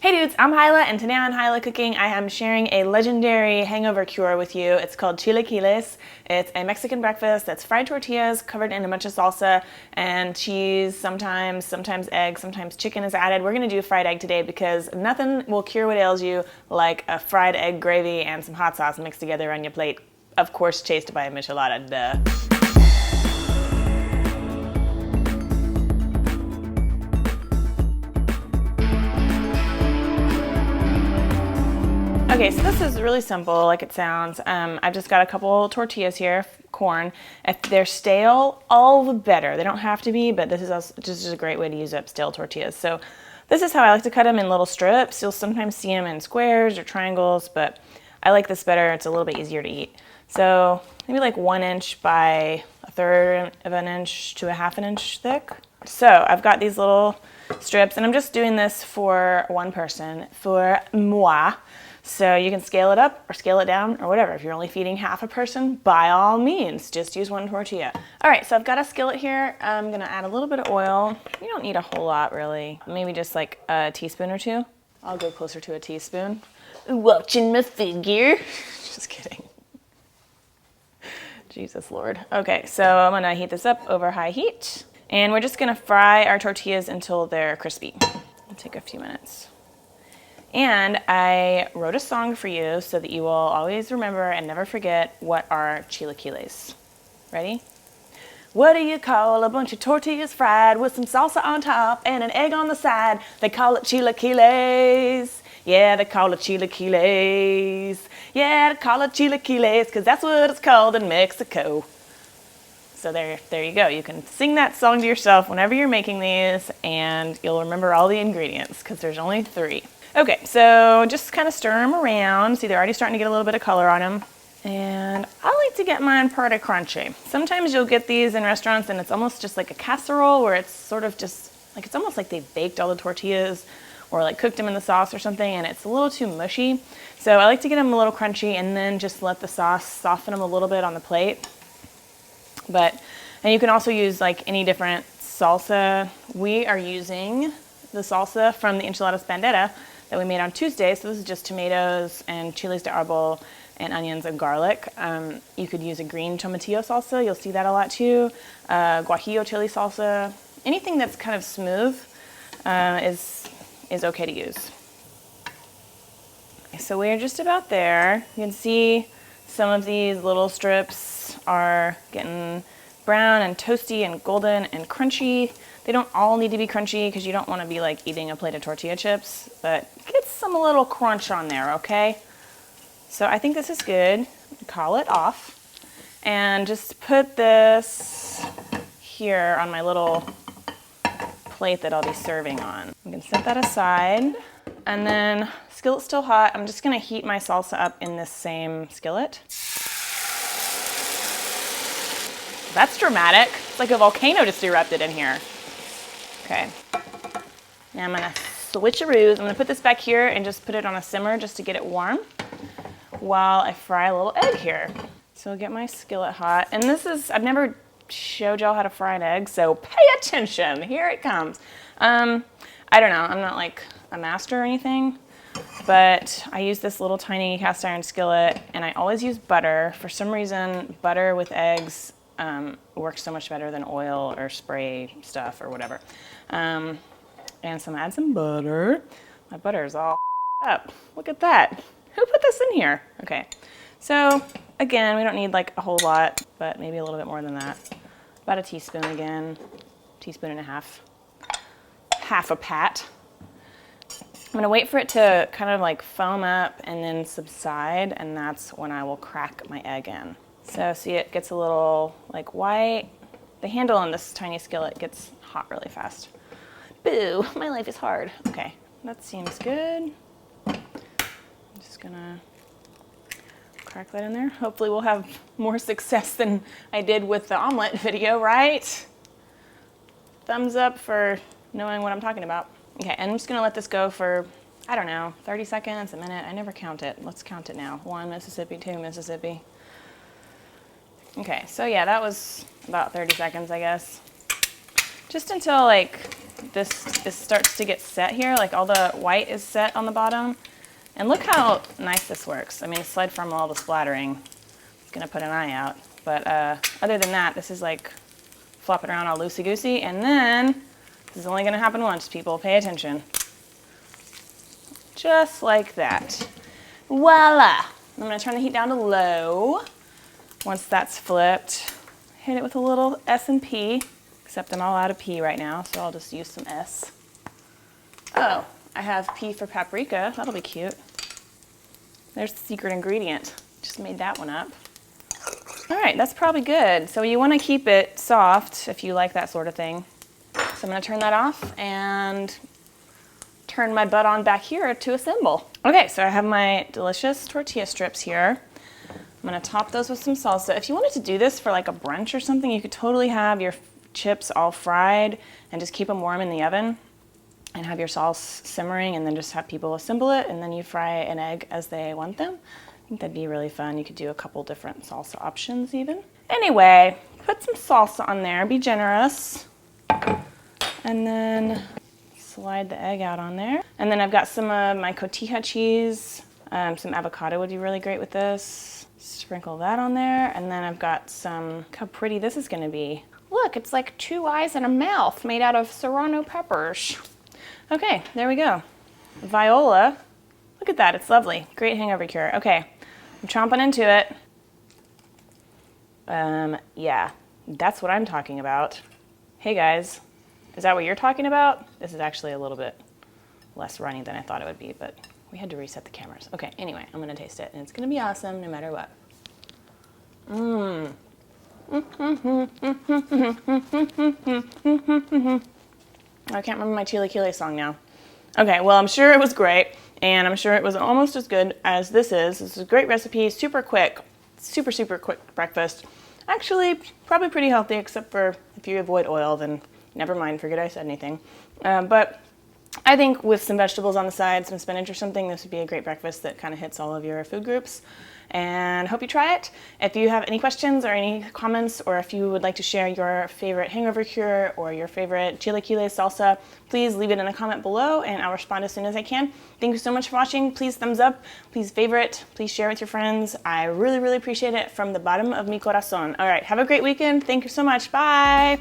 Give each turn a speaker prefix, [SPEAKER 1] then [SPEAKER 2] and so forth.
[SPEAKER 1] Hey dudes, I'm Hilah, and today on Hilah Cooking, I am sharing a legendary hangover cure with you. It's called Chilaquiles. It's a Mexican breakfast that's fried tortillas covered in a bunch of salsa and cheese, sometimes egg, sometimes chicken is added. We're gonna do fried egg today because nothing will cure what ails you like a fried egg gravy and some hot sauce mixed together on your plate. Of course, chased by a michelada, duh. Okay, so this is really simple, like it sounds. I've just got a couple tortillas here, corn. If they're stale, all the better. They don't have to be, but this is also just a great way to use up stale tortillas. So this is how I like to cut them, in little strips. You'll sometimes see them in squares or triangles, but I like this better. It's a little bit easier to eat. So maybe like 1 inch by 1/3 of an inch to a 1/2 inch thick. So I've got these little strips, and I'm just doing this for one person, for moi. So you can scale it up or scale it down or whatever. If you're only feeding half a person, by all means, just use one tortilla. All right, so I've got a skillet here. I'm gonna add a little bit of oil. You don't need a whole lot, really. Maybe just like a teaspoon or two. I'll go closer to a teaspoon. Watching my figure. Just kidding. Jesus Lord. Okay, so I'm gonna heat this up over high heat. And we're just gonna fry our tortillas until they're crispy. It'll take a few minutes. And I wrote a song for you so that you will always remember and never forget what are chilaquiles. Ready? What do you call a bunch of tortillas fried with some salsa on top and an egg on the side? They call it chilaquiles. Yeah, they call it chilaquiles. Yeah, they call it chilaquiles because that's what it's called in Mexico. So there you go. You can sing that song to yourself whenever you're making these, and you'll remember all the ingredients because there's only 3. Okay, so just kind of stir them around. See, they're already starting to get a little bit of color on them. And I like to get mine pretty crunchy. Sometimes you'll get these in restaurants and it's almost just like a casserole where it's sort of just, like it's almost like they baked all the tortillas or like cooked them in the sauce or something, and it's a little too mushy. So I like to get them a little crunchy and then just let the sauce soften them a little bit on the plate. And you can also use like any different salsa. We are using the salsa from the enchiladas bandera that we made on Tuesday. So this is just tomatoes and chiles de árbol and onions and garlic. You could use a green tomatillo salsa. You'll see that a lot too. Guajillo chili salsa. Anything that's kind of smooth is okay to use. Okay, so we're just about there. You can see some of these little strips are getting brown and toasty and golden and crunchy. They don't all need to be crunchy because you don't want to be like eating a plate of tortilla chips, but get some little crunch on there, okay? So I think this is good. Call it off. And just put this here on my little plate that I'll be serving on. I'm gonna set that aside. And then, skillet's still hot. I'm just gonna heat my salsa up in this same skillet. That's dramatic. It's like a volcano just erupted in here. Okay. Now I'm gonna switcheroos. I'm gonna put this back here and just put it on a simmer just to get it warm while I fry a little egg here. So I'll get my skillet hot. And this is, I've never showed y'all how to fry an egg, so pay attention. Here it comes. I don't know, I'm not like a master or anything, but I use this little tiny cast iron skillet, and I always use butter. For some reason, butter with eggs works so much better than oil or spray stuff or whatever. And so I'm gonna add some butter. My butter is all up. Look at that. Who put this in here? Okay. So again, we don't need like a whole lot, but maybe a little bit more than that. About a teaspoon again, teaspoon and a half. Half a pat. I'm gonna wait for it to kind of like foam up and then subside, and that's when I will crack my egg in. So see, it gets a little like white. The handle on this tiny skillet gets hot really fast. Boo, my life is hard. Okay, that seems good. I'm just gonna crack that in there. Hopefully we'll have more success than I did with the omelet video, right? Thumbs up for knowing what I'm talking about. Okay, and I'm just gonna let this go for, I don't know, 30 seconds, a minute. I never count it. Let's count it now. 1 Mississippi, 2 Mississippi. Okay, so yeah, that was about 30 seconds, I guess. Just until like this starts to get set here, like all the white is set on the bottom. And look how nice this works. I mean, aside from all the splattering, it's gonna put an eye out. But other than that, this is like flopping around all loosey-goosey. And then, this is only gonna happen once, people, pay attention. Just like that. Voila! I'm gonna turn the heat down to low. Once that's flipped, hit it with a little S and P, except I'm all out of P right now, so I'll just use some S. Oh, I have P for paprika. That'll be cute. There's the secret ingredient. Just made that one up. All right, that's probably good. So you want to keep it soft if you like that sort of thing. So I'm going to turn that off and turn my butt on back here to assemble. Okay, so I have my delicious tortilla strips here. I'm going to top those with some salsa. If you wanted to do this for like a brunch or something, you could totally have your chips all fried and just keep them warm in the oven and have your sauce simmering and then just have people assemble it and then you fry an egg as they want them. I think that'd be really fun. You could do a couple different salsa options even. Anyway, put some salsa on there, be generous. And then slide the egg out on there. And then I've got some of my cotija cheese. Some avocado would be really great with this. Sprinkle that on there. And then I've got some, look how pretty this is gonna be. Look, it's like 2 eyes and a mouth made out of serrano peppers. Okay, there we go. Viola, look at that, it's lovely. Great hangover cure. Okay, I'm chomping into it. Yeah, that's what I'm talking about. Hey guys, is that what you're talking about? This is actually a little bit less runny than I thought it would be, but we had to reset the cameras. Okay, anyway, I'm gonna taste it, and it's gonna be awesome no matter what. I can't remember my Chilaquiles song now. Okay, well, I'm sure it was great, and I'm sure it was almost as good as this is. This is a great recipe, super quick, super quick breakfast. Actually, probably pretty healthy, except for if you avoid oil, then never mind, forget I said anything. But I think with some vegetables on the side, some spinach or something, this would be a great breakfast that kind of hits all of your food groups. And hope you try it. If you have any questions or any comments, or if you would like to share your favorite hangover cure or your favorite chilaquiles salsa, please leave it in a comment below and I'll respond as soon as I can. Thank you so much for watching. Please thumbs up, please favorite, please share with your friends. I really appreciate it from the bottom of mi corazón. All right, have a great weekend. Thank you so much. Bye.